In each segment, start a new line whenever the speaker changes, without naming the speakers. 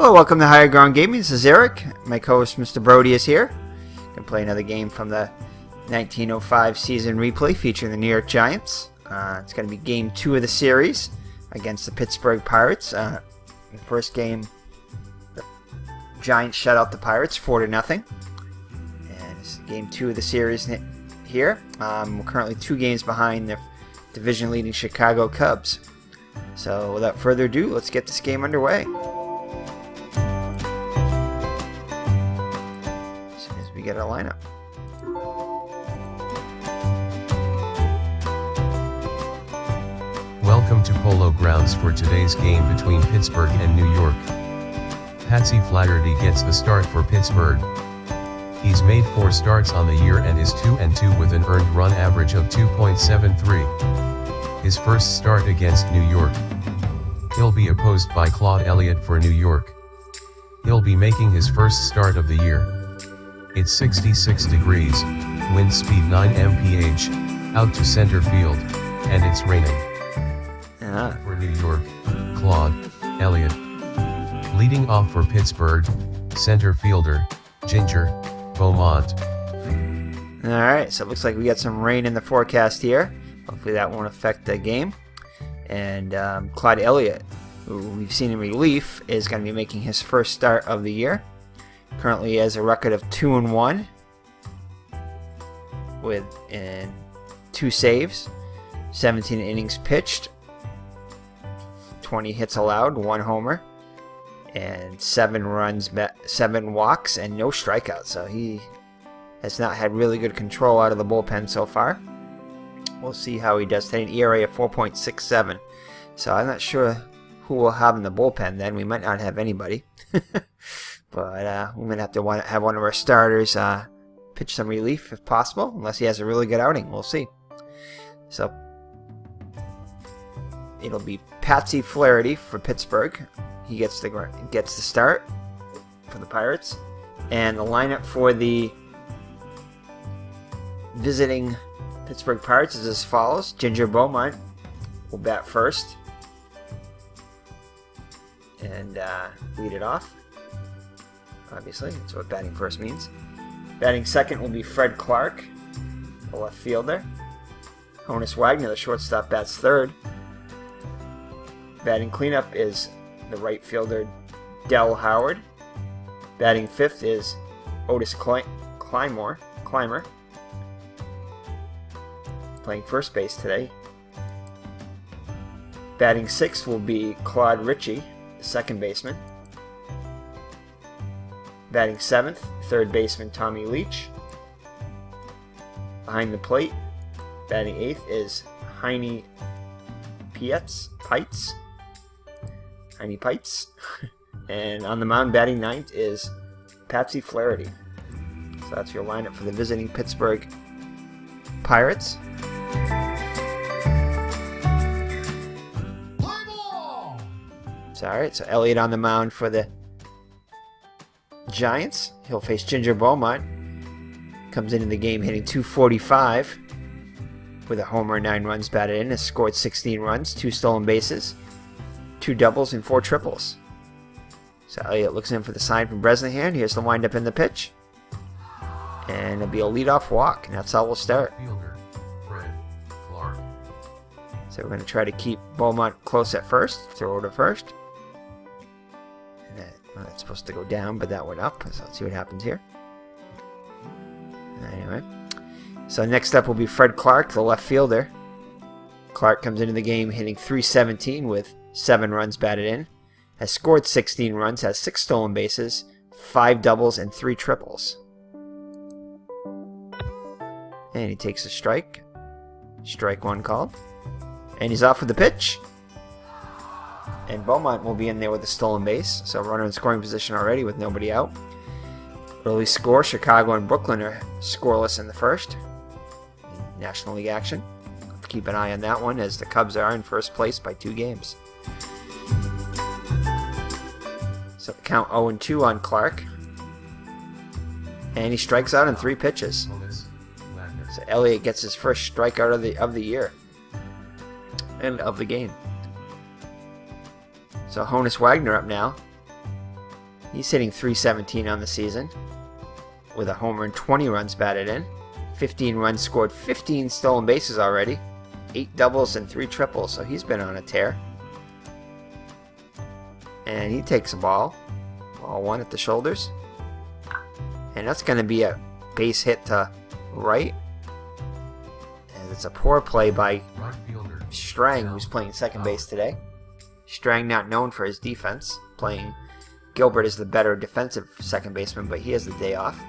Hello, welcome to Higher Ground Gaming. This is Eric. My co-host, Mr. Brody, is here. Going to play another game from the 1905 season replay featuring the New York Giants. It's going to be game 2 of the series against the Pittsburgh Pirates. In the first game, the Giants shut out the Pirates 4-0. And it's game 2 of the series here. We're currently 2 games behind the division-leading Chicago Cubs. So without further ado, let's get this game underway. Get our lineup.
Welcome to Polo Grounds for today's game between Pittsburgh and New York. Patsy Flaherty gets the start for Pittsburgh. He's made 4 starts on the year and is 2-2 with an earned run average of 2.73. His first start against New York. He'll be opposed by Claude Elliot for New York. He'll be making his first start of the year. It's 66 degrees, wind speed 9 mph, out to center field, and it's raining. For New York, Claude Elliot. Leading off for Pittsburgh, center fielder, Ginger Beaumont.
Alright, so it looks like we got some rain in the forecast here. Hopefully that won't affect the game. And Claude Elliot, who we've seen in relief, is going to be making his first start of the year. Currently he has a record of 2-1 with 2 saves, 17 innings pitched, 20 hits allowed, 1 homer, and 7 walks, and no strikeouts. So he has not had really good control out of the bullpen so far. We'll see how he does today. An ERA of 4.67. So I'm not sure who we'll have in the bullpen then. We might not have anybody. But we're going to have have one of our starters pitch some relief if possible, unless he has a really good outing. We'll see. So it'll be Patsy Flaherty for Pittsburgh. He gets the start for the Pirates. And the lineup for the visiting Pittsburgh Pirates is as follows. Ginger Beaumont will bat first and lead it off. Obviously, that's what batting first means. Batting second will be Fred Clark, the left fielder. Honus Wagner, the shortstop, bats third. Batting cleanup is the right fielder, Del Howard. Batting fifth is Otis Clymer, playing first base today. Batting sixth will be Claude Ritchie, the second baseman. Batting 7th, third baseman Tommy Leach. Behind the plate, batting 8th is Heine Pietz. And on the mound, batting 9th is Patsy Flaherty. So that's your lineup for the visiting Pittsburgh Pirates. So, alright, so Elliot on the mound for the Giants. He'll face Ginger Beaumont. Comes into the game hitting .245 with a homer and 9 runs batted in. Has scored 16 runs, 2 stolen bases, 2 doubles, and 4 triples. So Elliott looks in for the sign from Bresnahan. Here's the windup in the pitch. And it'll be a leadoff walk, and that's how we'll start.
Fielder, Fred Clark.
So we're going to try to keep Beaumont close at first. Throw to first. Well, that's supposed to go down, but that went up. So let's see what happens here. Anyway. So next up will be Fred Clark, the left fielder. Clark comes into the game hitting .317 with 7 runs batted in. Has scored 16 runs, has 6 stolen bases, 5 doubles, and 3 triples. And he takes a strike. Strike 1 called. And he's off with the pitch. And Beaumont will be in there with a stolen base. So runner in scoring position already with nobody out. Early score, Chicago and Brooklyn are scoreless in the first. National League action. Keep an eye on that one as the Cubs are in first place by 2 games. So count 0-2 on Clark. And he strikes out in 3 pitches. So Elliott gets his first strikeout of the year. And of the game. So Honus Wagner up now. He's hitting .317 on the season with a homer and 20 runs batted in. 15 runs scored, 15 stolen bases already, 8 doubles and 3 triples, so he's been on a tear. And he takes a ball 1 at the shoulders. And that's going to be a base hit to right. And it's a poor play by Strang, who's playing second base today. Strang not known for his defense, playing Gilbert is the better defensive second baseman, but he has the day off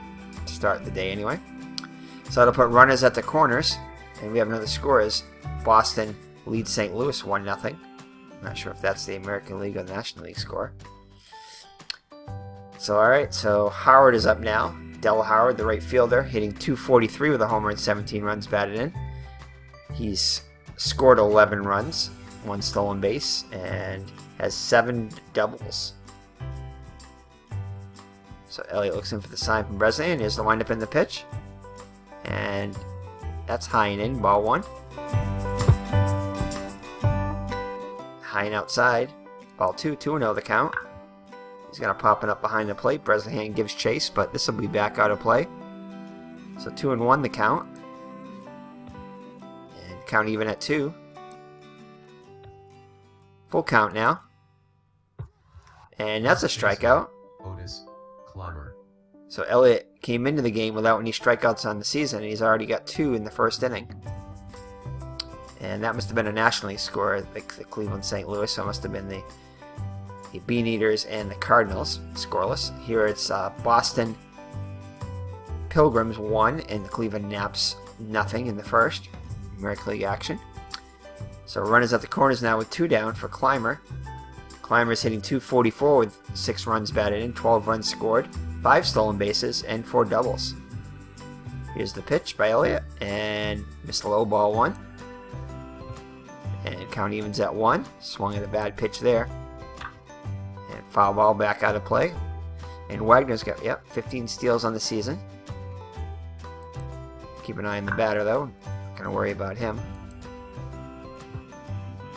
to start the day anyway. So that'll put runners at the corners, and we have another score as Boston leads St. Louis 1-0. Not sure if that's the American League or the National League score. So alright, so Howard is up now. Del Howard, the right fielder, hitting .243 with a homer and 17 runs batted in. He's scored 11 runs, 1 stolen base, and has 7 doubles. So Elliot looks in for the sign from Bresnahan. Here's the windup in the pitch. And that's high and in, ball 1. High and outside, ball 2, 2-0 the count. He's going to pop it up behind the plate. Bresnahan gives chase, but this will be back out of play. So 2-1 the count. And count even at 2. Full count now. And that's a strikeout.
Otis Climber.
So Elliot came into the game without any strikeouts on the season, and he's already got 2 in the first inning. And that must have been a National League score, like the Cleveland St. Louis, so it must have been the Bean Eaters and the Cardinals, scoreless. Here it's Boston Pilgrims 1 and the Cleveland Naps nothing in the first. American League action. So runners at the corners now with 2 down for Climber. Climber's hitting .244 with 6 runs batted in, 12 runs scored, 5 stolen bases, and 4 doubles. Here's the pitch by Elliot, and missed low, ball 1. And count evens at 1. Swung at a bad pitch there. And foul ball back out of play. And Wagner's got, 15 steals on the season. Keep an eye on the batter, though. Not going to worry about him.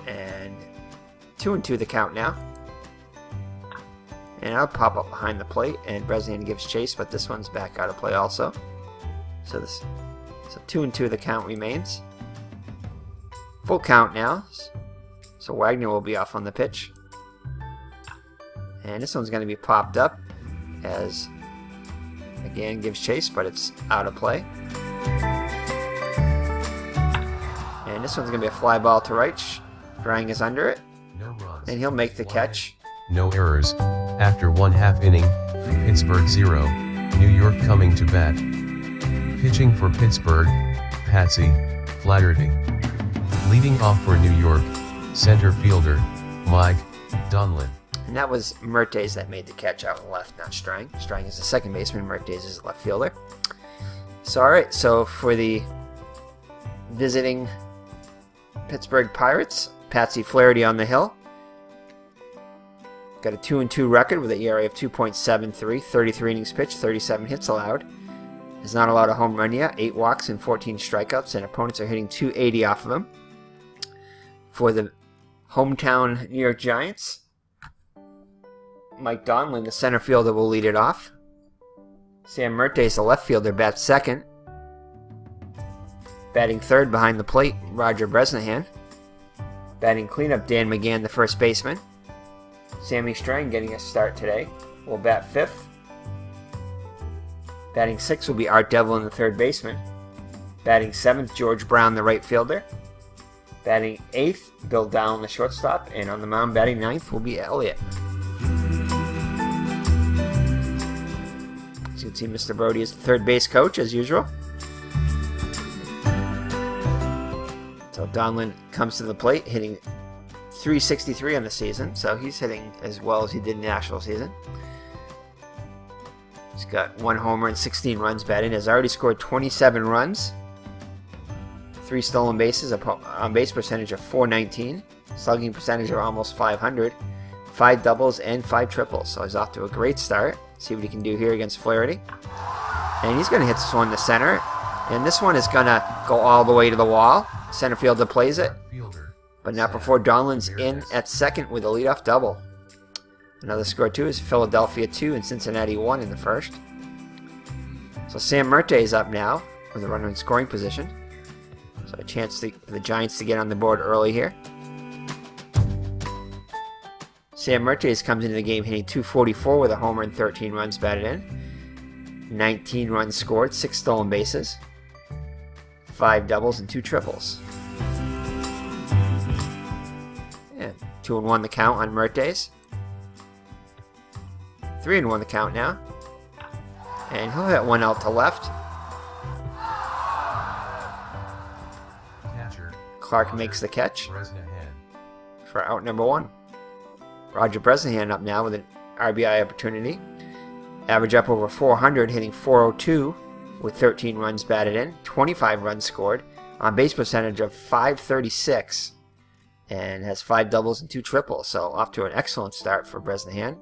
And 2-2 the count now. And I'll pop up behind the plate, and Bresnahan gives chase, but this one's back out of play also. So 2-2 the count remains. Full count now. So Wagner will be off on the pitch. And this one's going to be popped up as again gives chase, but it's out of play. And this one's going to be a fly ball to right. Strang is under it.
No runs.
And he'll make the catch.
No errors. After 1/2 inning, Pittsburgh 0, New York coming to bat. Pitching for Pittsburgh, Patsy Flaherty. Leading off for New York, center fielder, Mike Donlin.
And that was Mertes that made the catch out in left, not Strang. Strang is the second baseman, Mertes is the left fielder. So alright, so for the visiting Pittsburgh Pirates, Patsy Flaherty on the hill. Got a 2-2 record with an ERA of 2.73, 33 innings pitched, 37 hits allowed. Has not allowed a home run yet, 8 walks and 14 strikeouts, and opponents are hitting .280 off of him. For the hometown New York Giants, Mike Donlin, the center fielder, will lead it off. Sam Mertes, the left fielder, bats second. Batting third behind the plate, Roger Bresnahan. Batting cleanup, Dan McGann, the first baseman. Sammy Strang getting a start today will bat fifth. Batting sixth will be Art Devlin, the third baseman. Batting seventh, George Brown, the right fielder. Batting eighth, Bill Dowling, the shortstop. And on the mound, batting ninth, will be Elliot. As you can see, Mr. Brody is the third base coach, as usual. So Donlin comes to the plate, hitting .363 on the season, so he's hitting as well as he did in the actual season. He's got 1 homer and 16 runs batted. Has already scored 27 runs, 3 stolen bases, a on-base percentage of .419, slugging percentage of almost .500, 5 doubles and 5 triples. So he's off to a great start. See what he can do here against Flaherty. And he's going to hit this one to center, and this one is going to go all the way to the wall. Center fielder plays it, but not before Donlin's in at second with a leadoff double. Another score too is Philadelphia 2 and Cincinnati 1 in the first. So Sam Murte is up now with a runner in scoring position. So a chance for the Giants to get on the board early here. Sam Murte comes into the game hitting .244 with a homer and 13 runs batted in. 19 runs scored, 6 stolen bases, 5 doubles and 2 triples. And 2-1 the count on Murte. 3-1 the count now. And he'll hit one out to left.
Catcher,
Clark makes the catch
Bresnahan.
for out number 1. Roger Bresnahan up now with an RBI opportunity. Average up over 400, hitting .402 with 13 runs batted in, 25 runs scored, on base percentage of .536, and has 5 doubles and 2 triples. So off to an excellent start for Bresnahan.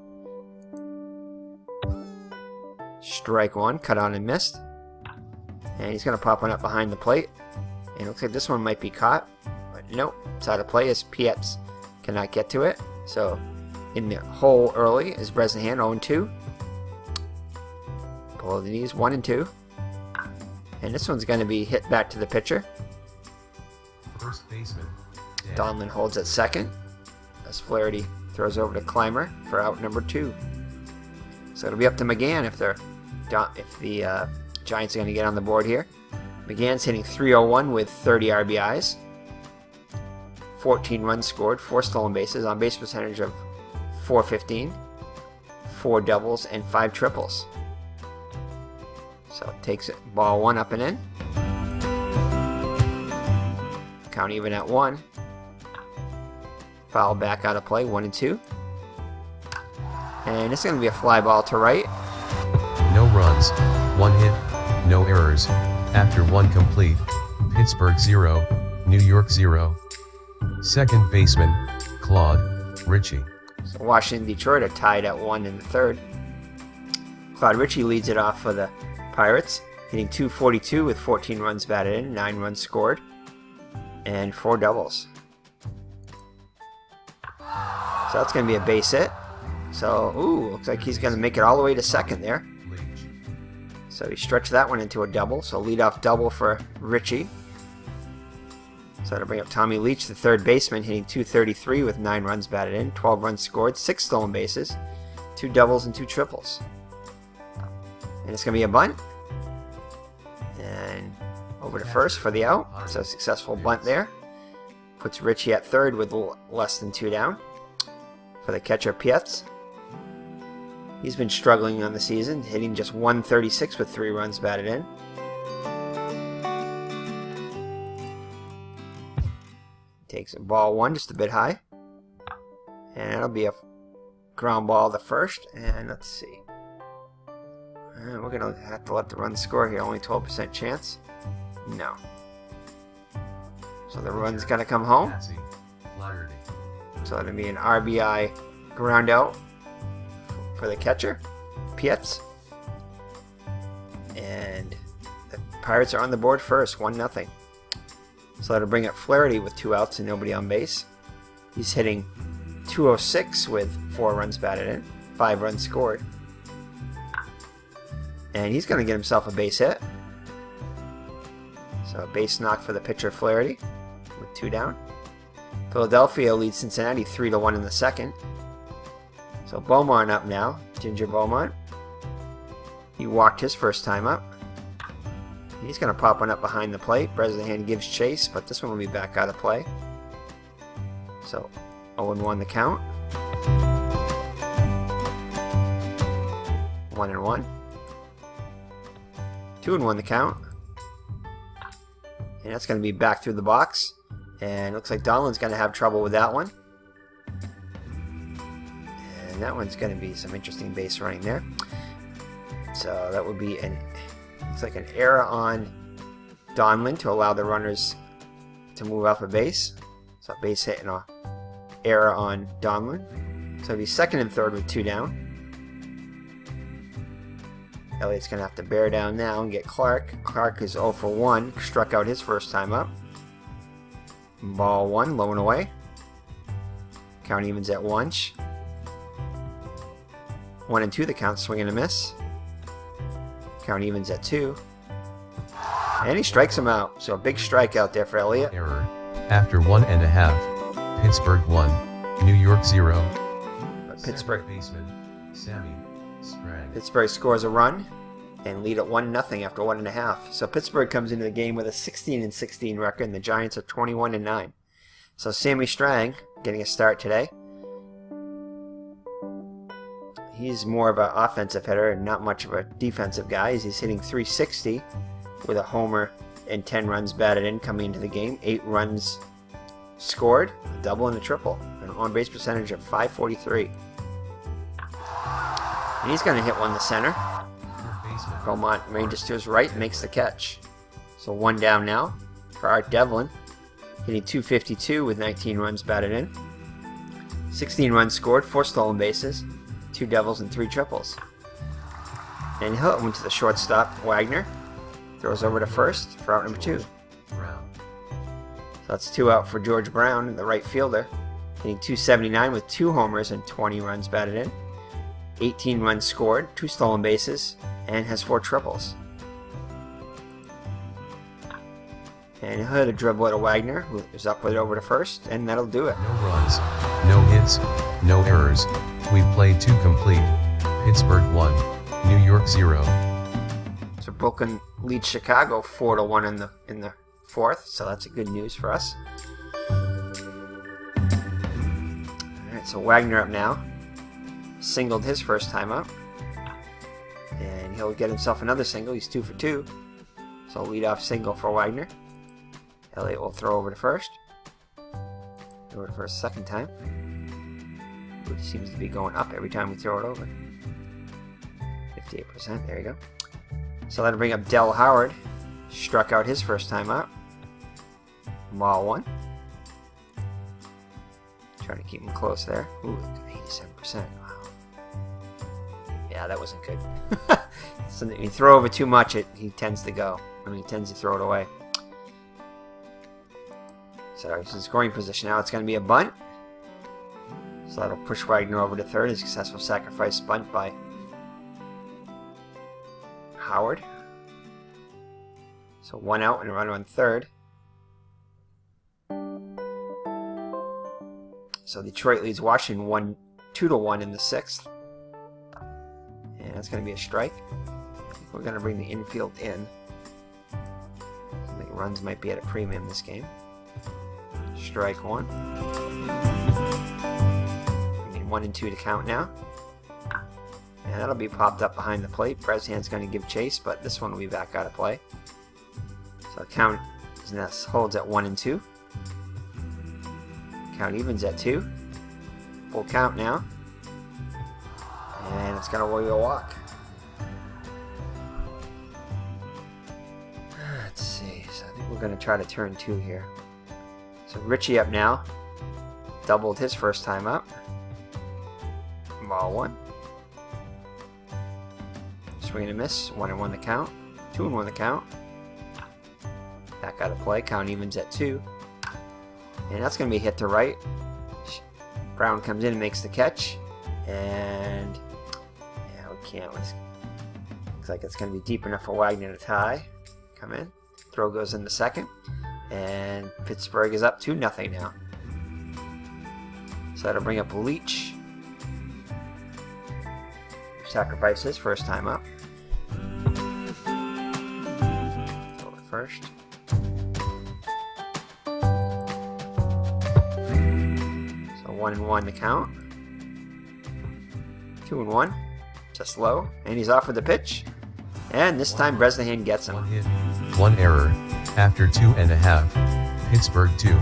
Strike 1, cut on and missed. And he's going to pop one up behind the plate. And it looks like this one might be caught. But nope, it's out of play as Pietz cannot get to it. So in the hole early is Bresnahan, 0-2. Below the knees, 1-2. And this one's going to be hit back to the pitcher.
First baseman,
Donlin holds at second as Flaherty throws over to Clymer for out number 2. So it'll be up to McGann if the Giants are going to get on the board here. McGann's hitting .301 with 30 RBIs, 14 runs scored, 4 stolen bases, on base percentage of .415, 4 doubles and 5 triples. So it takes it, ball 1 up and in. Count even at 1. Foul back out of play, 1-2. And it's going to be a fly ball to right.
no runs, 1 hit, no errors, after 1 complete, Pittsburgh 0, New York 0. Second baseman, Claude Ritchie.
So Washington and Detroit are tied at 1 in the third. Claude Ritchie leads it off for the Pirates, hitting .242 with 14 runs batted in, 9 runs scored, and 4 doubles. So that's going to be a base hit. So, looks like he's going to make it all the way to second there. So he stretched that one into a double. So leadoff double for Ritchie. So to bring up Tommy Leach, the third baseman, hitting .233 with 9 runs batted in, 12 runs scored, 6 stolen bases, 2 doubles and 2 triples. And it's going to be a bunt. And over to first for the out. So successful bunt there. Puts Ritchie at third with less than 2 down. For the catcher, Pietz. He's been struggling on the season, hitting just .136 with 3 runs batted in. Takes a ball 1 just a bit high. And that'll be a ground ball the first. And let's see. We're going to have to let the run score here. Only 12% chance. No. So the run's going to come home.
Patsy Flaherty.
So that'll be an RBI ground out for the catcher, Pietz. And the Pirates are on the board first, 1-0. So that'll bring up Flaherty with 2 outs and nobody on base. He's hitting .206 with 4 runs batted in, 5 runs scored. And he's going to get himself a base hit. So a base knock for the pitcher, Flaherty, with 2 down. Philadelphia leads Cincinnati 3-1 in the second. So Beaumont up now, Ginger Beaumont. He walked his first time up. He's going to pop one up behind the plate. Bresnahan gives chase, but this one will be back out of play. So 0-1 the count. 1-1. 2-1 the count. And that's going to be back through the box. And looks like Donlin's going to have trouble with that one. And that one's going to be some interesting base running there. So that would be looks like an error on Donlin to allow the runners to move off a base. So a base hit and an error on Donlin. So it'll be second and third with 2 down. Elliott's going to have to bear down now and get Clark. Clark is 0 for 1, struck out his first time up. Ball 1, low and away. Count evens at 1. 1 and 2 the count, swing and a miss. Count evens at 2. And he strikes him out. So a big strike out there for Elliot.
Error. After 1.5. Pittsburgh 1. New York 0.
But Pittsburgh
Sprang.
Pittsburgh scores a run and lead at 1-0 after 1.5. So Pittsburgh comes into the game with a 16-16 record, and the Giants are 21-9. So Sammy Strang getting a start today. He's more of an offensive hitter and not much of a defensive guy. He's hitting .360 with a homer and 10 runs batted in coming into the game. 8 runs scored, a double and a triple. An on-base percentage of .543. And he's going to hit one to center. Belmont ranges to his right and makes the catch. So 1 down now for Art Devlin. Hitting .252 with 19 runs batted in. 16 runs scored, 4 stolen bases. 2 doubles and 3 triples. And he'll went to the shortstop, Wagner. Throws over to first for out number 2. So that's 2 out for George Brown, the right fielder. Hitting .279 with 2 homers and 20 runs batted in. 18 runs scored, 2 stolen bases, and has 4 triples. And he'll hit a dribble at Wagner, who is up with it over to first, and that'll do it.
No runs, no hits, no errors. We've played 2 complete. Pittsburgh 1, New York 0.
So Brooklyn leads Chicago 4-1 in the 4th, so that's a good news for us. Alright, so Wagner up now. Singled his first time up. And he'll get himself another single. He's 2 for 2. So leadoff single for Wagner. Elliot will throw over to first. Over to first second time. Which seems to be going up every time we throw it over. 58%, there you go. So that'll bring up Del Howard. Struck out his first time out. Ball 1. Trying to keep him close there. Ooh, 87%. Wow. Yeah, that wasn't good. So if you throw over too much, he tends to go. He tends to throw it away. So he's in scoring position now. It's going to be a bunt. So that'll push Wagner over to third. A successful sacrifice bunt by Howard. So 1 out and a runner on third. So Detroit leads Washington 2-1 in the 6th. And that's going to be a strike. I think we're going to bring the infield in. I think runs might be at a premium this game. Strike 1. 1 and 2 to count now. And that'll be popped up behind the plate. Bresnahan's going to give chase, but this one will be back out of play. So count holds at 1 and 2. Count evens at 2. Full count now. And it's going to roll you a walk. Let's see. So I think we're going to try to turn 2 here. So Richie up now. Doubled his first time up. Ball 1. Swing and a miss. 1 and 1 the count. 2 and 1 the count. Back out of play. Count evens at 2. And that's going to be hit to right. Brown comes in and makes the catch. And yeah, we can't. Looks like it's going to be deep enough for Wagner to tie. Come in. Throw goes in the second. And Pittsburgh is up 2-0 now. So that'll bring up Leach. Sacrifice his first time up. Over first. So 1 and 1 the count. 2 and 1. Just low. And he's off with the pitch. And this time Bresnahan gets him.
1 hit, 1 error. After 2.5. Pittsburgh 2,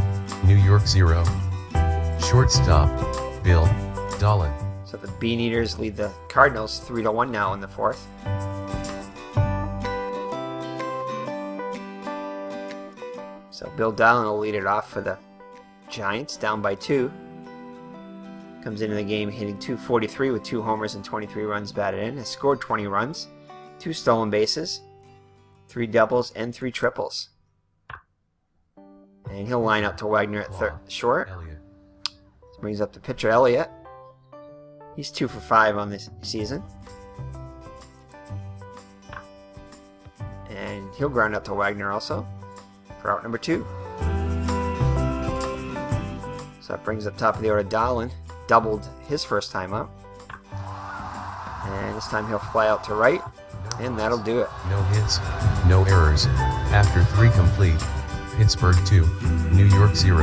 New York 0. Shortstop, Bill Dolan.
So the Bean Eaters lead the Cardinals 3-1 now in the 4th. So Bill Dolan will lead it off for the Giants, down by 2. Comes into the game hitting .243 with 2 homers and 23 runs batted in. Has scored 20 runs, 2 stolen bases, 3 doubles, and 3 triples. And he'll line up to Wagner at short.
Elliot.
This brings up the pitcher Elliot. He's 2 for 5 on this season. And he'll ground out to Wagner also for out number 2. So that brings up top of the order Dahlin. Doubled his first time up. And this time he'll fly out to right. And that'll do it.
No hits, no errors. After 3 complete. Pittsburgh 2, New York 0.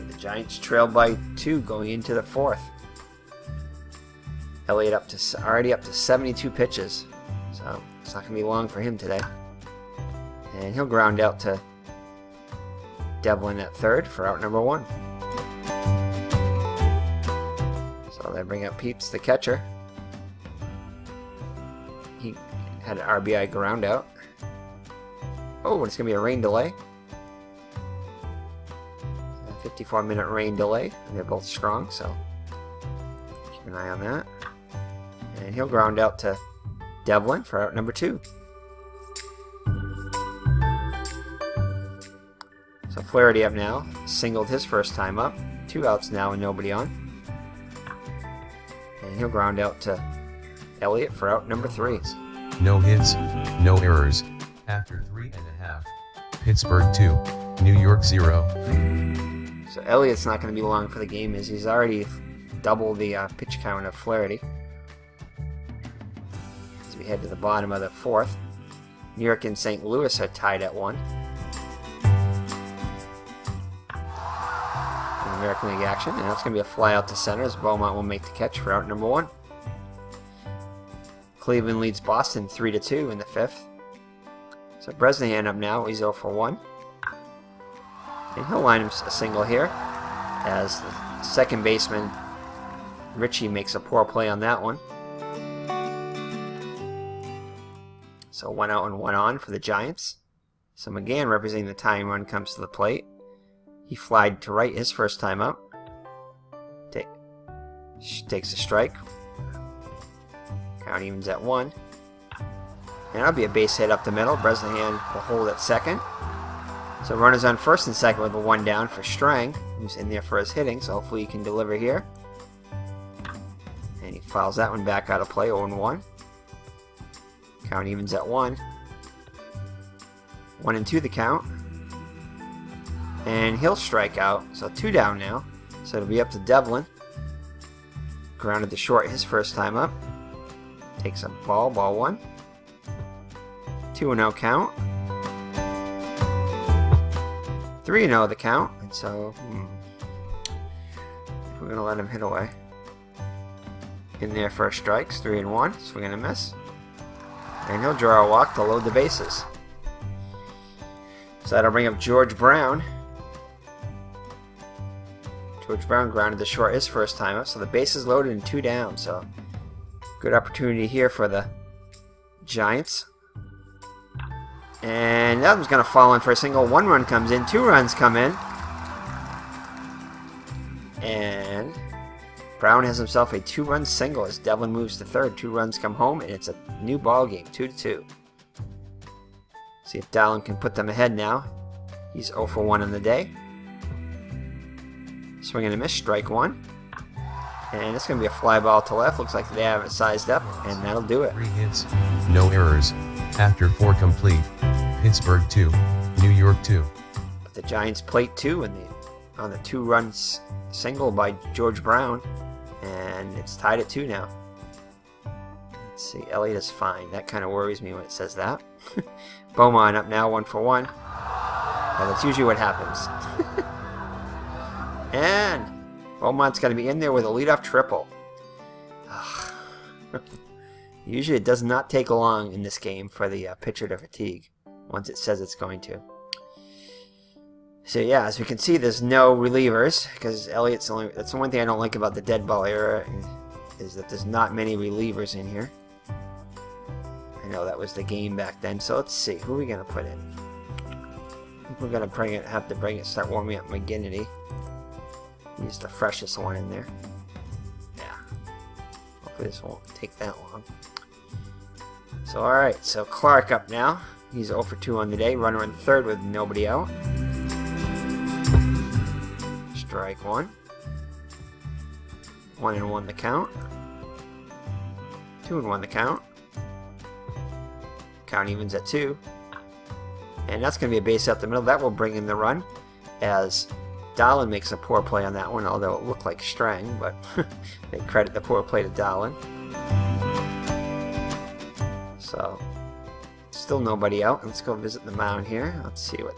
The Giants trail by 2 going into the 4th. Elliot already up to 72 pitches. So it's not going to be long for him today. And he'll ground out to Devlin at 3rd for out number 1. So they bring up Peeps, the catcher. He had an RBI ground out. Oh, it's going to be a rain delay. A 54-minute rain delay. And they're both strong, so keep an eye on that. And he'll ground out to Devlin for out number 2. So Flaherty up now. Singled his first time up. 2 outs now and nobody on. And he'll ground out to Elliot for out number 3.
No hits, no errors. After 3.5. Pittsburgh 2, New York 0.
So Elliott's not going to be long for the game as he's already double the pitch count of Flaherty. As we head to the bottom of the 4th. New York and St. Louis are tied at 1. In American League action, and that's going to be a fly out to center as Beaumont will make the catch for out number 1. Cleveland leads Boston 3-2 in the 5th. So Bresnahan up now, he's 0 for 1. And he'll line him a single here as the second baseman Ritchie makes a poor play on that one. So 1 out and 1 on for the Giants. So McGann, representing the tying run, comes to the plate. He flied to right his first time up. Takes a strike. Count evens at 1. And that'll be a base hit up the middle. Bresnahan will hold at second. So runners on first and second with a 1 down for Strang, who's in there for his hitting, so hopefully he can deliver here. And he fouls that one back out of play, 0-1. Count evens at 1. 1-2 the count. And he'll strike out, so 2 down now. So it'll be up to Devlin. Grounded to short his first time up. Takes a ball 1. 2-0 count. 3-0 the count, and so we're going to let him hit away. In there for strikes, 3-1, so we're going to miss. And he'll draw a walk to load the bases. So that'll bring up George Brown. George Brown grounded to short his first time up, so the base is loaded and 2 down, so good opportunity here for the Giants. And that one's going to fall in for a single. 1 run comes in. 2 runs come in. And Brown has himself a 2-run single as Devlin moves to third. 2 runs come home, and it's a new ball game, 2-2. See if Dahlin can put them ahead now. He's 0 for 1 on the day. Swing and a miss, strike 1. And it's going to be a fly ball to left. Looks like they have it sized up, and that'll do it.
3 hits, no errors. After 4 complete. Pittsburgh 2, New York 2.
But the Giants plate 2 on the 2-run single by George Brown. And it's tied at 2 now. Let's see, Elliot is fine. That kind of worries me when it says that. Beaumont up now, 1 for 1. Well, that's usually what happens. And Beaumont's got to be in there with a leadoff triple. Usually it does not take long in this game for the pitcher to fatigue once it says it's going to. So yeah, as we can see, there's no relievers because Elliott's only. That's the one thing I don't like about the dead ball era is that there's not many relievers in here. I know that was the game back then. So let's see, who are we gonna put in? I think we're gonna have to bring it. Start warming up McGinnity. He's the freshest one in there. Yeah. Hopefully this won't take that long. So alright, so Clark up now. He's 0 for 2 on the day. Runner in third with nobody out. Strike 1. 1-1 the count. 2-1 the count. Count evens at 2. And that's going to be a base up the middle. That will bring in the run as Dahlin makes a poor play on that one, although it looked like Strang, but they credit the poor play to Dahlin. So, still nobody out. Let's go visit the mound here. Let's see what...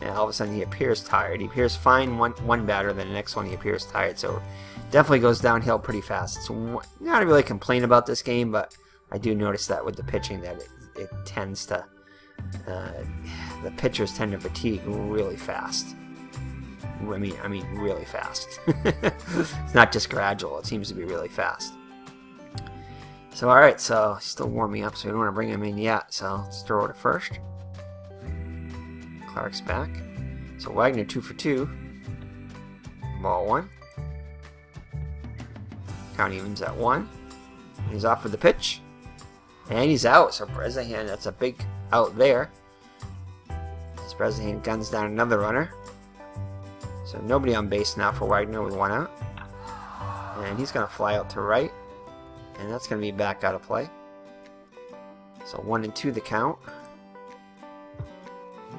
And all of a sudden he appears tired. He appears fine one batter, then the next one he appears tired. So, definitely goes downhill pretty fast. It's not really complain about this game, but I do notice that with the pitching that it tends to... the pitchers tend to fatigue really fast. I mean really fast. It's not just gradual, it seems to be really fast. So alright, so he's still warming up, so we don't want to bring him in yet. So let's throw it to first. Clark's back. So Wagner 2 for 2. Ball 1. Count evens at 1. He's off with the pitch. And he's out, so Bresnahan, that's a big out there. As Bresnahan guns down another runner. So nobody on base now for Wagner with 1 out. And he's going to fly out to right. And that's going to be back out of play. So 1-2 the count.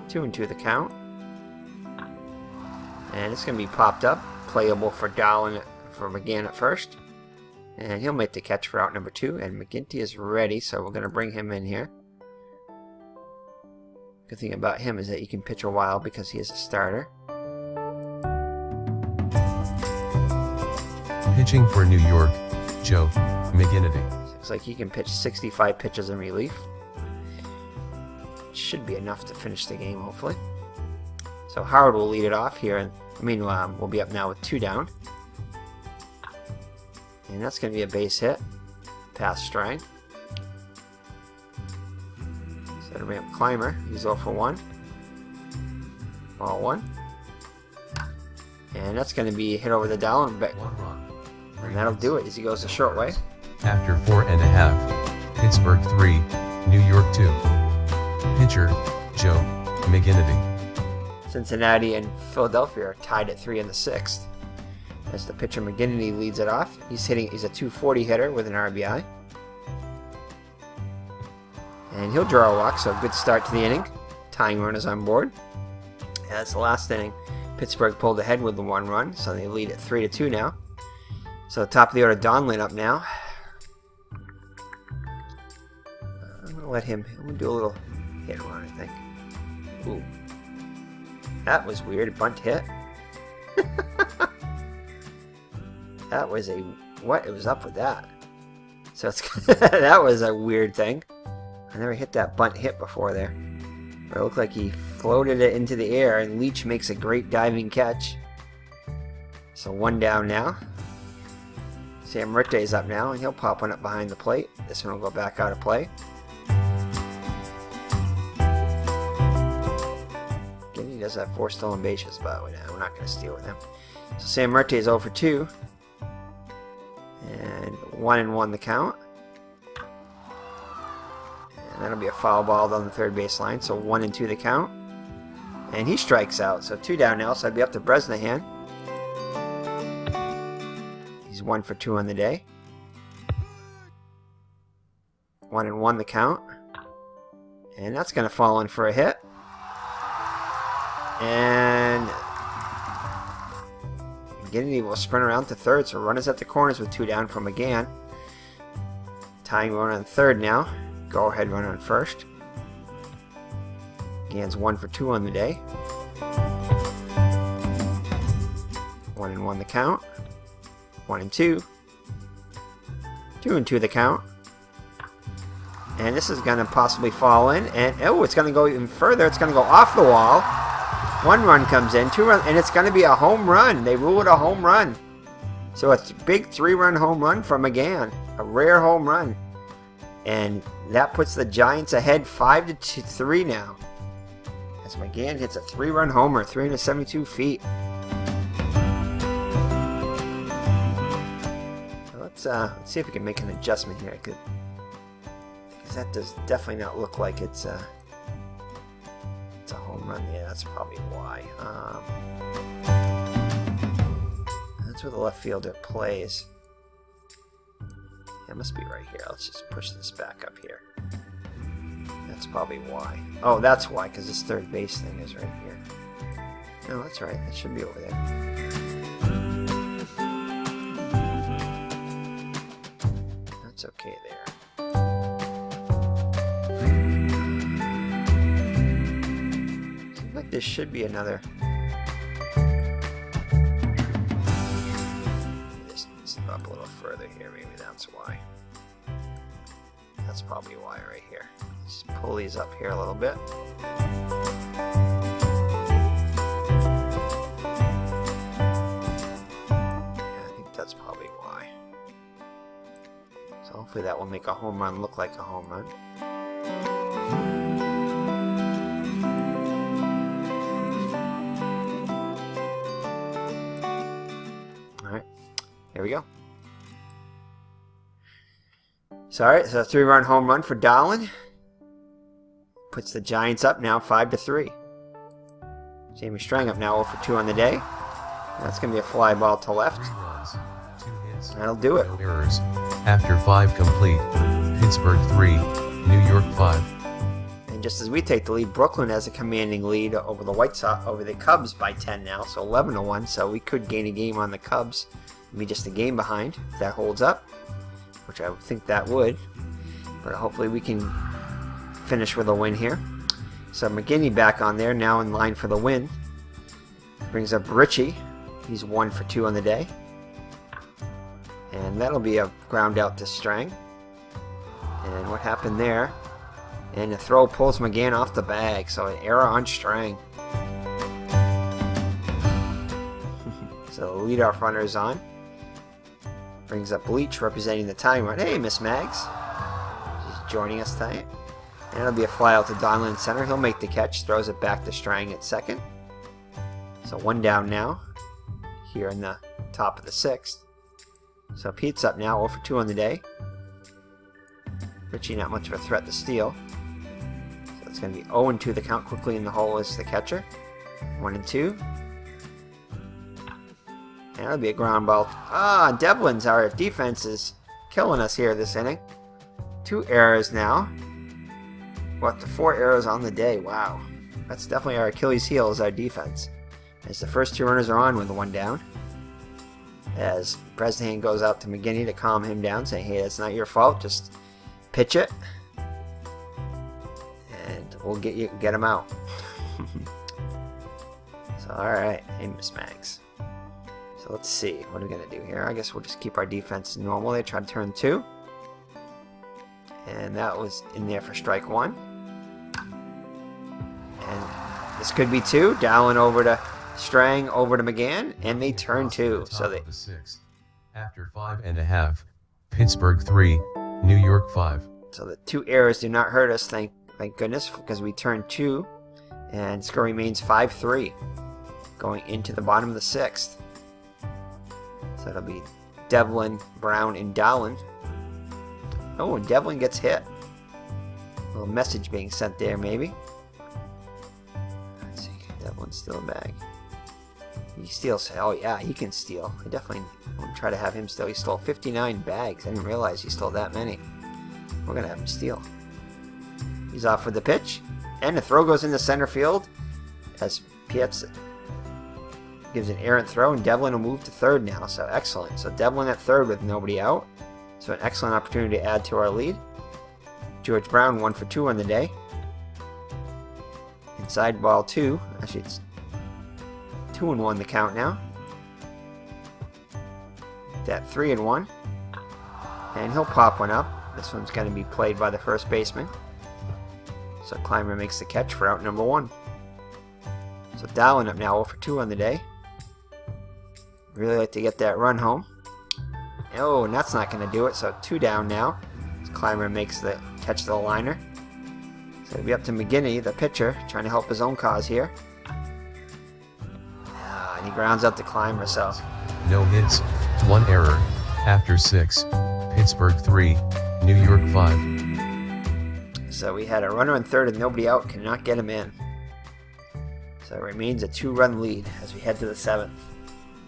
2-2 the count. And it's going to be popped up. Playable for Dahlin, for McGann at first. And he'll make the catch for out number 2. And McGinty is ready, so we're going to bring him in here. Good thing about him is that he can pitch a while because he is a starter.
Pitching for New York, Joe McGinnity.
Looks like he can pitch 65 pitches in relief. Should be enough to finish the game, hopefully. So Howard will lead it off here. Meanwhile, we'll be up now with 2 down. And that's going to be a base hit. Past Strang. Set a ramp climber. He's 0 for 1. Ball 1. And that's going to be hit over the Dahlin. And that'll do it as he goes the short way.
After 4.5, Pittsburgh 3, New York 2. Pitcher, Joe McGinnity.
Cincinnati and Philadelphia are tied at 3 in the 6th. As the pitcher McGinnity leads it off. He's a 240 hitter with an RBI. And he'll draw a walk, so a good start to the inning. Tying runners on board. And that's the last inning. Pittsburgh pulled ahead with the 1 run, so they lead at 3-2 now. So top of the order, Donlin up now. I'm going to let him, I'm going to do a little hit run, I think. Ooh. That was weird, a bunt hit. That was a, what was up with that? So it's, that was a weird thing. I never hit that bunt hit before there. But it looked like he floated it into the air, and Leach makes a great diving catch. So 1 down now. Sam Ritte is up now, and he'll pop one up behind the plate. This one will go back out of play. Again, he does have 4 stolen bases, but we're not going to steal with him. So Sam Ritte is 0 for 2. And 1-1 the count. And that'll be a foul ball down the third baseline. So 1-2 the count. And he strikes out. So 2 down now. So I'd be up to Bresnahan. He's 1 for 2 on the day. 1-1 the count. And that's going to fall in for a hit. And McGinnity will sprint around to third. So runners at the corners with 2 down from McGann. Tying run on third now. Go ahead run on first. McGann's 1 for 2 on the day. 1-1 the count. 1-2. 2-2 the count. And this is going to possibly fall in. And oh, it's going to go even further. It's going to go off the wall. 1 run comes in. 2 runs. And it's going to be a home run. They rule it a home run. So a big 3-run home run from McGann. A rare home run. And that puts the Giants ahead 5-3 now. As McGann hits a 3-run homer. 372 feet. Let's see if we can make an adjustment here. Because that does definitely not look like it's a home run. Yeah, that's probably why. Let's That's where the left fielder plays. It must be right here. Let's just push this back up here. That's probably why. Oh, that's why, because this third base thing is right here. No, that's right. It should be over there. That's okay there. Seems like this should be another. This needs to go up a little further here. Maybe that's why. That's probably why right here. Let's pull these up here a little bit. Yeah, I think that's probably why. So hopefully that will make a home run look like a home run. Alright, here we go. So, alright, so a 3-run home run for Dahlen. Puts the Giants up now 5-3. Jamie Strang up now 0 for 2 on the day. That's going to be a fly ball to left.
3 runs, 2 hits,
That'll do it.
no errors. After 5 complete, Pittsburgh 3, New York 5.
And just as we take the lead, Brooklyn has a commanding lead over the White Sox, over the Cubs by 10 now, so 11-1. So we could gain a game on the Cubs, be just a game behind if that holds up, which I would think that would. But hopefully we can finish with a win here. So McGinney back on there, now in line for the win. Brings up Richie. He's 1 for 2 on the day. And that'll be a ground out to Strang. And what happened there? And the throw pulls McGann off the bag, so an error on Strang. So the leadoff runner is on. Brings up Bleach representing the tying run. Hey, Miss Mags. She's joining us tonight. And it'll be a fly out to Donlin in center. He'll make the catch, throws it back to Strang at second. So 1 down now, here in the top of the 6th. So Pete's up now, 0 for 2 on the day. Richie not much of a threat to steal. So it's going to be 0 and 2 the count quickly in the hole is the catcher. 1 and 2. And that'll be a ground ball. Ah, Devlin's, our defense is killing us here this inning. 2 errors now. What, the 4 errors on the day. Wow. That's definitely our Achilles heel is our defense. As the first 2 runners are on with 1 down. As Bresnahan goes out to McGinney to calm him down, saying, hey, that's not your fault, just pitch it. And we'll get him out. So, alright. Hey, Miss Mags. So let's see. What are we going to do here? I guess we'll just keep our defense normal. They try to turn 2. And that was in there for strike 1. And this could be 2. Dallin over to Strang, over to McGann, and they turn 2. So they.
The 6th. After 5.5, Pittsburgh 3, New York 5.
So the 2 errors do not hurt us, thank goodness, because we turned 2, and score remains 5-3, going into the bottom of the 6th. So it'll be Devlin, Brown, and Dallin. Oh, and Devlin gets hit. A little message being sent there, maybe. Let's see, Devlin's still a bag. He steals. Oh yeah, he can steal. I definitely want to try to have him steal. He stole 59 bags. I didn't realize he stole that many. We're gonna have him steal. He's off for the pitch, and the throw goes into center field as Pietz gives an errant throw, and Devlin will move to third now. So excellent. So Devlin at third with nobody out. So an excellent opportunity to add to our lead. George Brown 1 for 2 on the day. Inside ball 2. Actually, it's 2-1 the count now. That 3-1. And he'll pop one up. This one's going to be played by the first baseman. So Clymer makes the catch for out number 1. So Dallin up now 0 for 2 on the day. Really like to get that run home. Oh, and that's not going to do it. So 2 down now. As Clymer makes the catch to the liner. So it'll be up to McGinney, the pitcher, trying to help his own cause here. And he grounds out to Clymer, so.
No hits, 1 error. After 6, Pittsburgh 3, New York 5.
So we had a runner in third and nobody out, cannot get him in. So it remains a 2-run lead as we head to the 7th.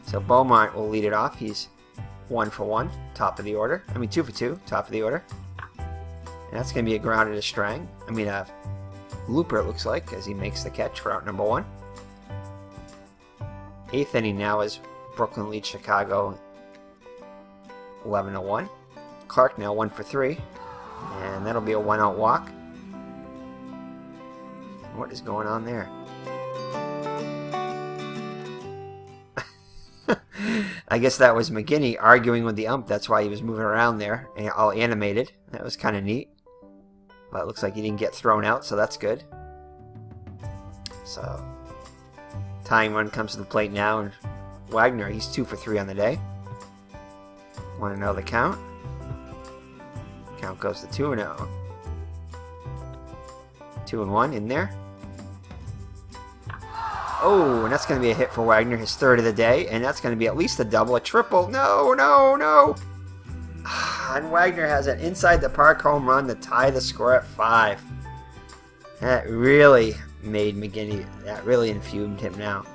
So Beaumont will lead it off. He's 1 for 1, top of the order. I mean 2 for 2, top of the order. And that's going to be a grounded to Strang. I mean a looper, it looks like, as he makes the catch for out number 1. 8th inning now is Brooklyn leads Chicago 11-1. Clark now 1 for 3. And that'll be a 1-out walk. What is going on there? I guess that was McGinney arguing with the ump. That's why he was moving around there, all animated. That was kind of neat. But it looks like he didn't get thrown out, so that's good. So, tying run comes to the plate now, and Wagner, he's 2 for 3 on the day. Want to know the count? Count goes to 2-0. 2-1 in there. Oh, and that's going to be a hit for Wagner, his 3rd of the day, and that's going to be at least a double, a triple. No, no, no. And Wagner has an inside the park home run to tie the score at 5. That really made McGinney, that really infumed him now.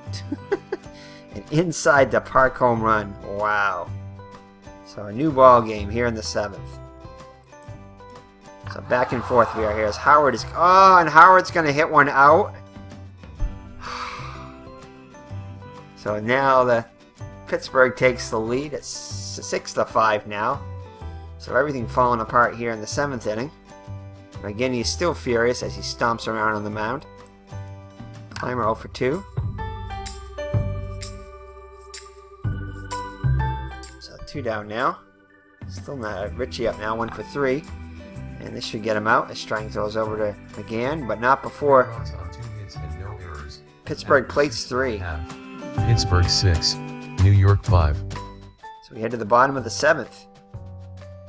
An inside the park home run. Wow. So a new ball game here in the 7th. So back and forth we are here as Howard is, oh, and Howard's going to hit one out. So now the Pittsburgh takes the lead. It's 6-5 now. So everything falling apart here in the 7th inning. Again, he's still furious as he stomps around on the mound. Clymer 0 for 2. So 2 down now. Still not Richie up now, 1 for 3. And this should get him out as Strang throws over to McGann, but not before Pittsburgh plates 3.
Pittsburgh 6, New York 5.
So we head to the bottom of the 7th,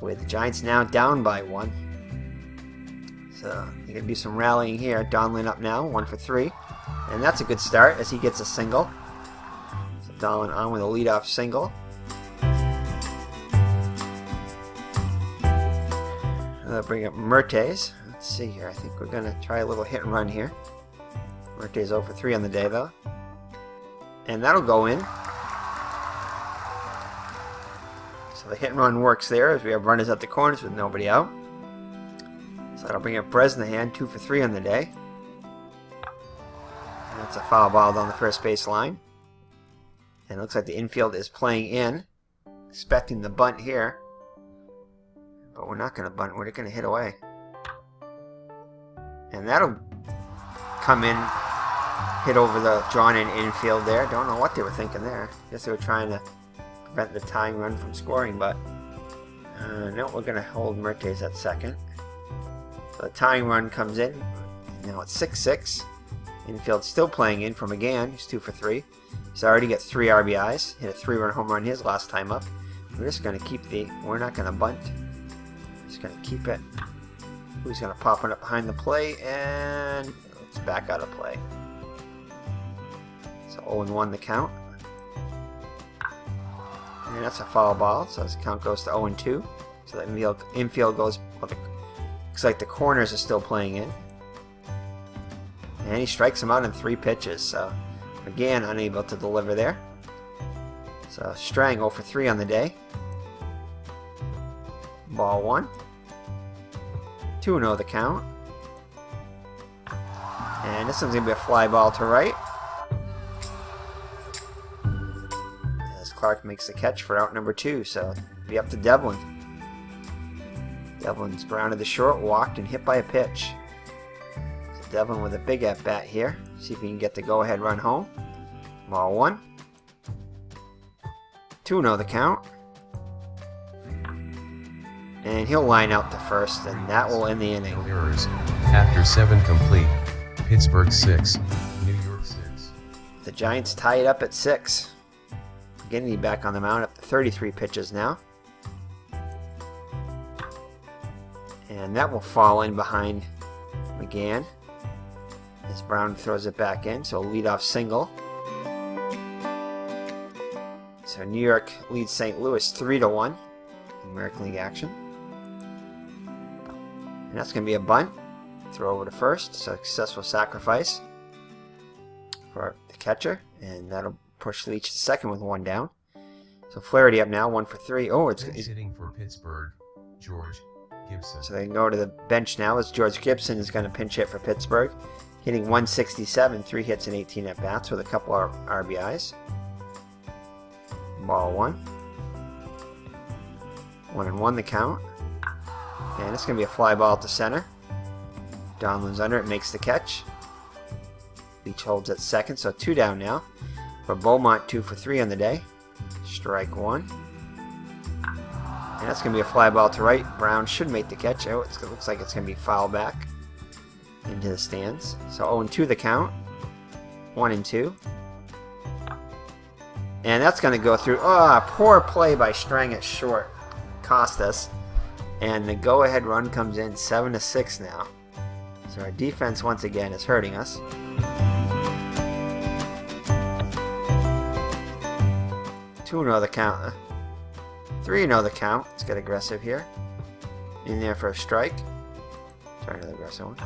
with the Giants now down by 1. So you're going to do some rallying here. Donlin up now, 1 for 3. And that's a good start as he gets a single. So Donlin on with a leadoff single. Bring up Mertes. Let's see here. I think we're going to try a little hit and run here. Mertes 0 for 3 on the day, though. And that'll go in. So the hit and run works there as we have runners at the corners with nobody out. So that'll bring up Bresnahan, 2 for 3 on the day. And that's a foul ball down the first base line. And it looks like the infield is playing in. Expecting the bunt here. But we're not going to bunt. We're going to hit away. And that'll come in. Hit over the drawn-in infield there. Don't know what they were thinking there. Guess they were trying to prevent the tying run from scoring, but no, we're going to hold Mertes at second. So the tying run comes in. Now it's 6-6. Infield still playing in from McGann. He's 2 for 3. He's already got 3 RBIs. Hit a 3-run home run his last time up. We're just going to keep we're not going to bunt. Just going to keep it. Who's going to pop it up behind the plate, and it's back out of play. So 0-1 the count. And that's a foul ball, so his count goes to 0-2. So the infield goes, well, looks like the corners are still playing in. And he strikes him out in 3 pitches, so again, unable to deliver there. So Strang 0 for 3 on the day. Ball 1. 2-0 the count. And this one's going to be a fly ball to right. As Clark makes the catch for out number 2, so it'll be up to Devlin. Devlin's grounded the short, walked, and hit by a pitch. So Devlin with a big at-bat here. See if he can get the go-ahead run home. Ball 1. 2-0 the count. And he'll line out to first, and that will end the inning.
Errors. After 7 complete, Pittsburgh 6, New York 6.
The Giants tie it up at 6. Getting back on the mound up to 33 pitches now. And that will fall in behind McGann as Brown throws it back in, so a leadoff single. So New York leads St. Louis 3-1 in American League action. And that's going to be a bunt. Throw over to first. So successful sacrifice for the catcher. And that'll push Leach to second with 1 down. So Flaherty up now, 1 for 3. Oh, it's
hitting for Pittsburgh, George Gibson.
So they can go to the bench now as George Gibson is going to pinch hit for Pittsburgh. Hitting 167, 3 hits and 18 at bats with a couple of RBIs. Ball 1. 1-1 the count. And it's going to be a fly ball to center. Donlin's under it, makes the catch. Leach holds at second, so 2 down now. For Beaumont, 2 for 3 on the day. Strike 1. And that's going to be a fly ball to right. Brown should make the catch. Oh, it looks like it's going to be foul back into the stands. So 0-2 the count. 1-2. And that's going to go through. Oh, poor play by Strang at short. Cost us. And the go-ahead run comes in 7-6 now. So our defense once again is hurting us. 2-0 the count. 3-0 the count. Let's get aggressive here. In there for a strike. Try another aggressive one.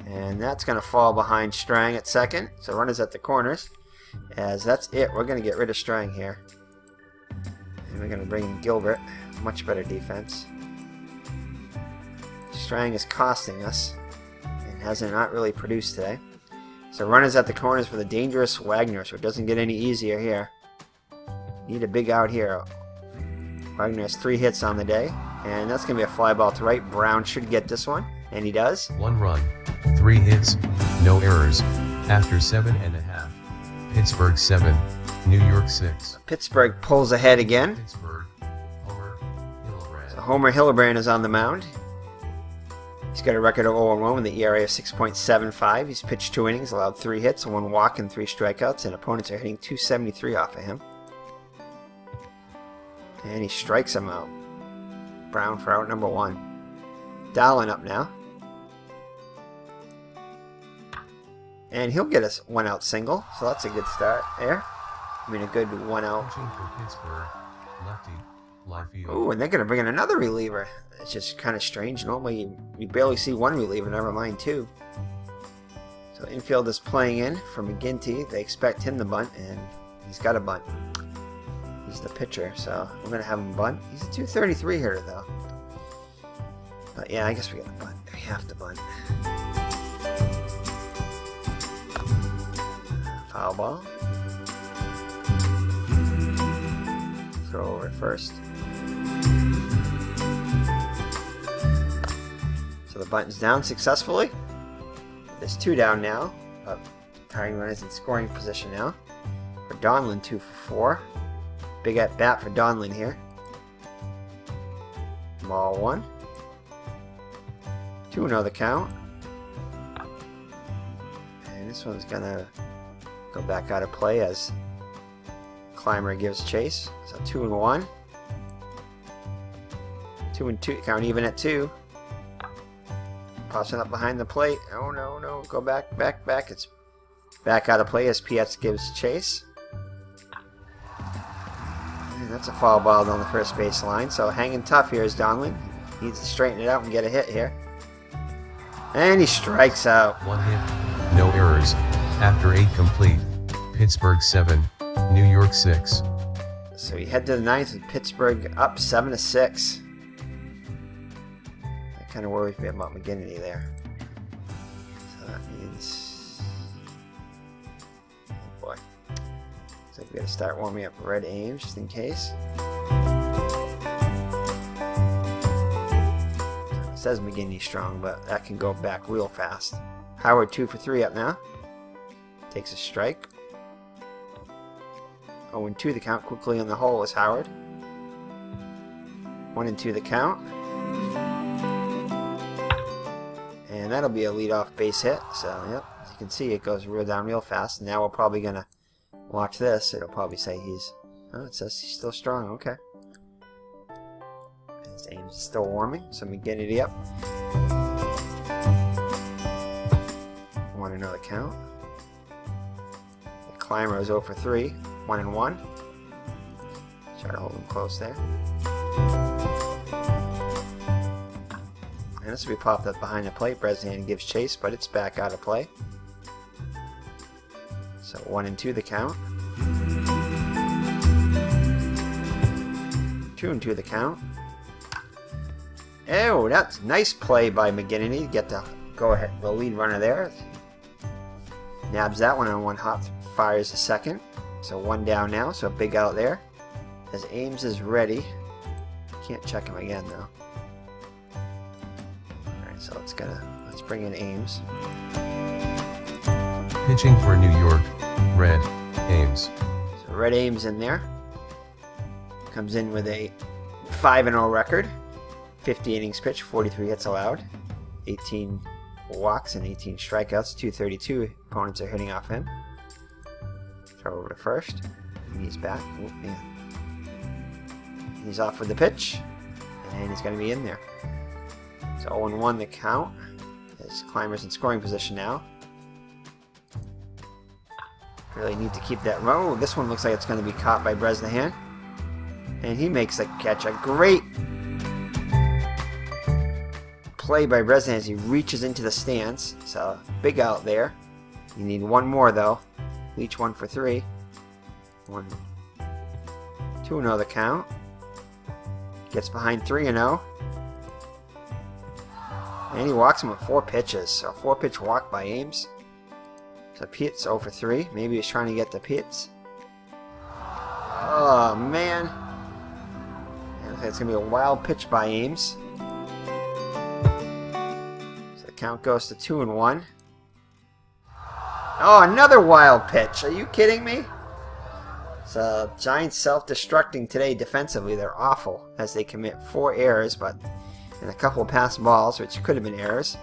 And that's going to fall behind Strang at second. So runners at the corners. As that's it. We're going to get rid of Strang here. And we're going to bring in Gilbert. Much better defense. Strang is costing us. And hasn't not really produced today. So runners at the corners for the dangerous Wagner. So it doesn't get any easier here. Need a big out here. Wagner has 3 hits on the day. And that's going to be a fly ball to right. Brown should get this one. And he does.
1 run, 3 hits, no errors. After 7.5. Pittsburgh 7, New York 6.
Pittsburgh pulls ahead again.
Pittsburgh, Homer Hillebrand.
So Homer Hillebrand is on the mound. He's got a record of 0-1 with an ERA of 6.75. He's pitched 2 innings, allowed 3 hits, 1 walk, and 3 strikeouts. And opponents are hitting .273 off of him. And he strikes him out. Brown for out number 1. Dowling up now. And he'll get us 1 out single, so that's a good start there. I mean, a good 1 out.
Pitching for Pittsburgh, lefty, live field.
Ooh, and they're going to bring in another reliever. It's just kind of strange. Normally, you barely see 1 reliever, never mind 2. So infield is playing in for McGinty. They expect him to bunt, and he's got a bunt. He's the pitcher, so we're going to have him bunt. He's a 233 hitter, though. But yeah, I guess we got to bunt. We have to bunt. Foul ball. Throw over at first. So the button's down successfully. There's 2 down now. Tying runners in scoring position now. For Donlin, 2 for 4. Big at bat for Donlin here. Ball 1. 2-0 the count. And this one's gonna go back out of play as Clymer gives chase. So 2-1. 2-2. Count even at 2. Popping up behind the plate. Oh no. Go back. It's back out of play as Pietz gives chase. And that's a foul ball down the first base line. So hanging tough here is Donlin. Needs to straighten it out and get a hit here. And he strikes out.
1 hit, no errors. After 8 complete, Pittsburgh 7, New York 6.
So we head to the 9th with Pittsburgh up 7-6. That kind of worries me about McGinnity there. So that means... Oh boy. Looks like we gotta start warming up Red Ames just in case. It says McGinnity strong, but that can go back real fast. Howard 2 for 3 up now. Takes a strike. 0-2 the count. Quickly in the hole is Howard. 1-2 the count. And that'll be a leadoff base hit. So, yep, as you can see, it goes down real fast. Now we're probably going to watch this. It'll probably say he's... Oh, it says he's still strong. Okay. His aim's still warming. So McGinnity up. 1-0 the count. Clymer is 0 for 3, 1-1. Try to hold him close there. And this will be popped up behind the plate. Bresnahan gives chase, but it's back out of play. So 1-2 the count. 2-2 the count. Oh, that's nice play by McGinnity. Get the go ahead, the lead runner there. Nabs that one on one hop, fires a second. So one down now, so a big out there. As Ames is ready. Can't check him again though. Alright, so let's bring in Ames.
Pitching for New York, Red, Ames.
So Red Ames in there. Comes in with a 5-0 record. 50 innings pitched, 43 hits allowed. 18 walks and 18 strikeouts. 232 opponents are hitting off him. Throw over to first. He's back. Oh, man. He's off with the pitch. And he's going to be in there. So 0-1 the count. As Climbers in scoring position now. Really need to keep that. Oh, this one looks like it's going to be caught by Bresnahan. And he makes the catch. A great play by Bresnahan as he reaches into the stands. So big out there. You need one more though. Each 1 for 3. 2-0 the count. Gets behind 3-0. And he walks him with 4 pitches. So a 4-pitch walk by Ames. So Pitts 0 for 3. Maybe he's trying to get the Pitts. Oh man. It's going to be a wild pitch by Ames. So the count goes to 2-1. Oh, another wild pitch. Are you kidding me? So Giants self-destructing today defensively. They're awful as they commit 4 errors, but and a couple of passed balls, which could have been errors.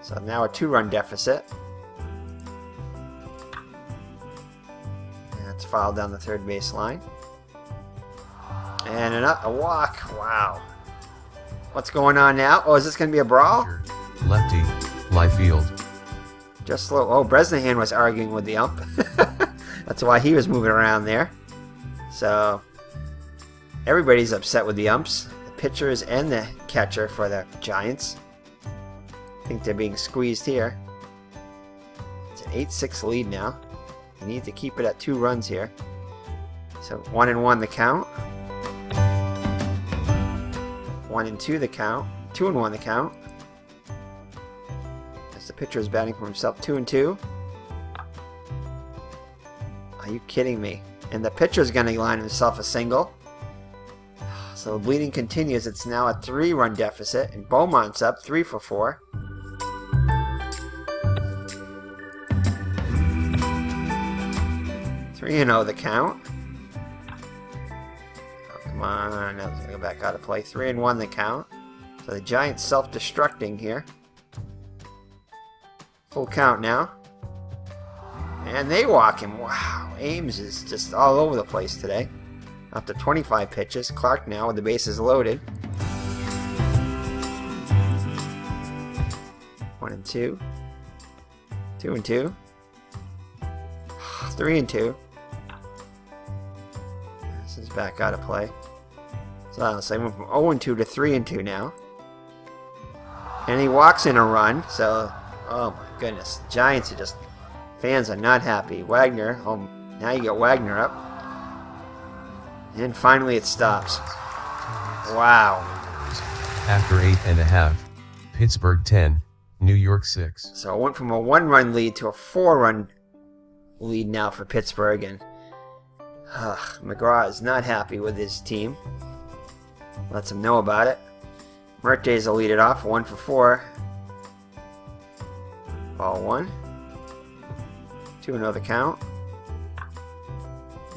So now a 2-run deficit. And it's fouled down the third base line. And a walk. Wow. What's going on now? Oh, is this going to be a brawl?
Lefty, left field.
Just slow. Oh, Bresnahan was arguing with the ump. That's why he was moving around there. So everybody's upset with the umps. The pitchers and the catcher for the Giants. I think they're being squeezed here. It's an 8-6 lead now. You need to keep it at 2 runs here. So 1-1 the count. 1-2 the count. 2-1 the count. As the pitcher is batting for himself. 2-2. Are you kidding me? And the pitcher is going to line himself a single. So the bleeding continues. It's now a 3-run deficit. And Beaumont's up 3 for 4. You know the count. Oh, come on. Now it's going to go back out of play. 3-1 the count. So the Giants self-destructing here. Full count now. And they walk him. Wow. Ames is just all over the place today. After 25 pitches. Clark now with the bases loaded. 1-2. 2-2. 3-2. This is back out of play. So I went from 0-2 to 3-2 now. And he walks in a run. So, oh my goodness. Giants are just, fans are not happy. Wagner, oh, now you get Wagner up. And finally it stops. Wow.
After 8.5, Pittsburgh 10, New York 6.
So it went from a 1-run lead to a 4-run lead now for Pittsburgh, and McGraw is not happy with his team. Lets him know about it. Mertes will lead it off, 1 for 4. Ball 1. 2-0 the count.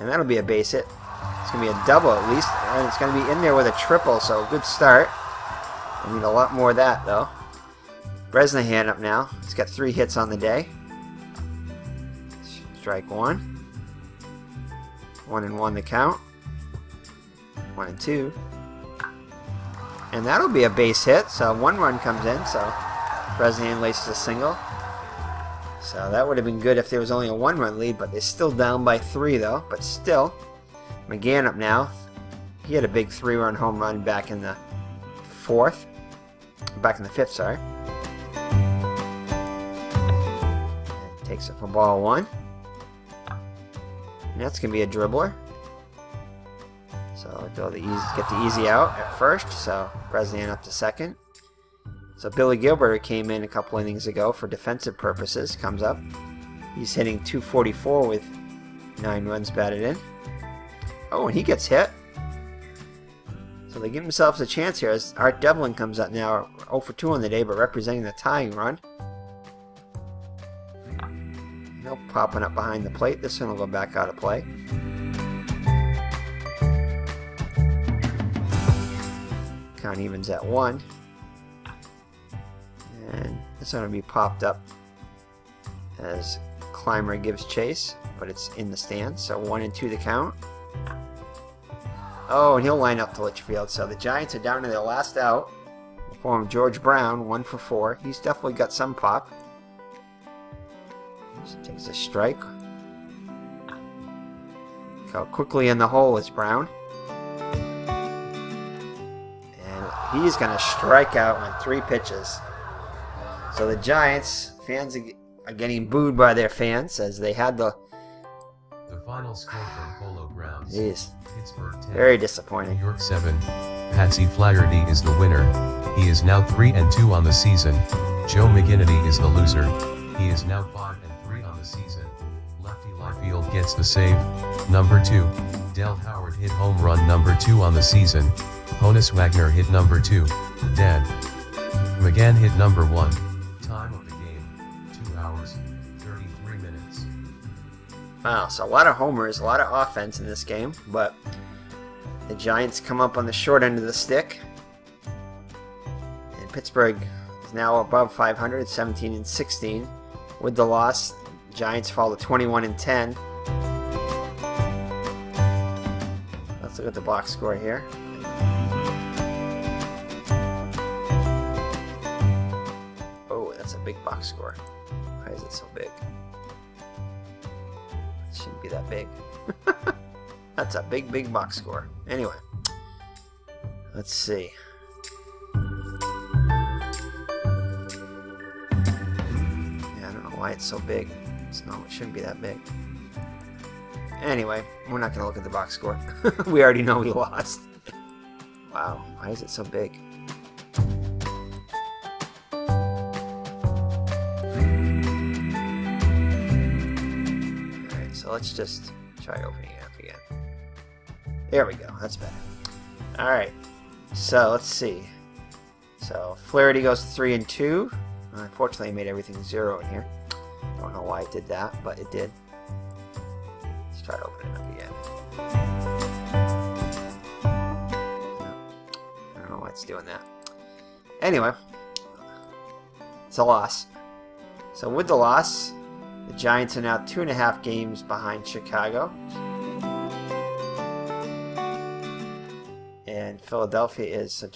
And that'll be a base hit. It's going to be a double at least, and it's going to be in there with a triple, so a good start. I need a lot more of that, though. Bresnahan up now. He's got 3 hits on the day. Strike 1. 1-1 the count. 1-2. And that'll be a base hit. So 1 run comes in. So Bresnahan laces a single. So that would have been good if there was only a 1-run lead. But they're still down by 3 though. But still. McGann up now. He had a big 3-run home run back in the 4th. Back in the 5th, sorry. Takes it for ball 1. And that's going to be a dribbler. So get the easy out at first. So Bresnan up to second. So Billy Gilbert came in a couple innings ago for defensive purposes. Comes up. He's hitting .244 with 9 runs batted in. Oh, and he gets hit. So they give themselves a chance here as Art Devlin comes up now, 0 for 2 on the day, but representing the tying run. Nope, popping up behind the plate. This one will go back out of play. Count evens at 1. And this one will be popped up as Clymer gives chase, but it's in the stands, so 1 and 2 the count. Oh, and he'll line up to Litchfield. So the Giants are down to their last out. For him, George Brown, 1 for 4. He's definitely got some pop. Just takes a strike. Go quickly in the hole is Brown. And he's going to strike out on 3 pitches. So the Giants, fans are getting booed by their fans as they had the
final score from Polo Grounds.
Jeez.
Pittsburgh 10.
Very disappointing.
New York 7. Patsy Flaherty is the winner. He is now 3 and 2 on the season. Joe McGinnity is the loser. He is now 5 and 3 on the season. Lefty Liefeld gets the save. Number 2. Del Howard hit home run number 2 on the season. Honus Wagner hit number 2. Dead. McGann hit number 1. Time of the game, 2 hours, 33 minutes.
Wow, so a lot of homers, a lot of offense in this game, but the Giants come up on the short end of the stick. And Pittsburgh is now above 500, 17 and 16. With the loss, the Giants fall to 21 and 10. Let's look at the box score here. Oh, that's a big box score. Why is it so big? It shouldn't be that big. That's a big box score. Anyway, let's see. Yeah, I don't know why it's so big. It shouldn't be that big. Anyway, we're not going to look at the box score. We already know we lost. Wow, why is it so big? Alright, so let's just try opening it up again. There we go, that's better. Alright, so let's see. So Flaherty goes 3 and 2. Unfortunately, I made everything 0 in here. Don't know why it did that, but it did. Let's try to open it up again. I don't know why it's doing that. Anyway, it's a loss. So with the loss, the Giants are now 2.5 games behind Chicago. And Philadelphia is, so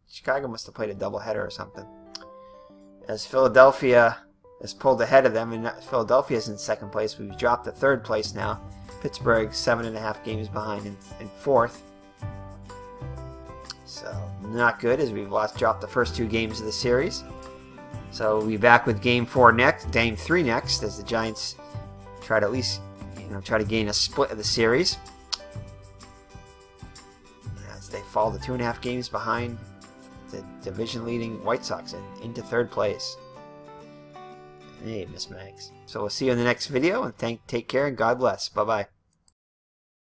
Chicago must have played a doubleheader or something. As Philadelphia has pulled ahead of them, and Philadelphia is in second place. We've dropped to third place now. Pittsburgh 7.5 games behind in 4th. So not good, as we've dropped the first 2 games of the series. So we'll be back with Game 3 next, as the Giants try to at least try to gain a split of the series. As they fall to 2.5 games behind the division-leading White Sox and into third place. Hey, Miss Mags. So we'll see you in the next video, and take care and God bless. Bye-bye.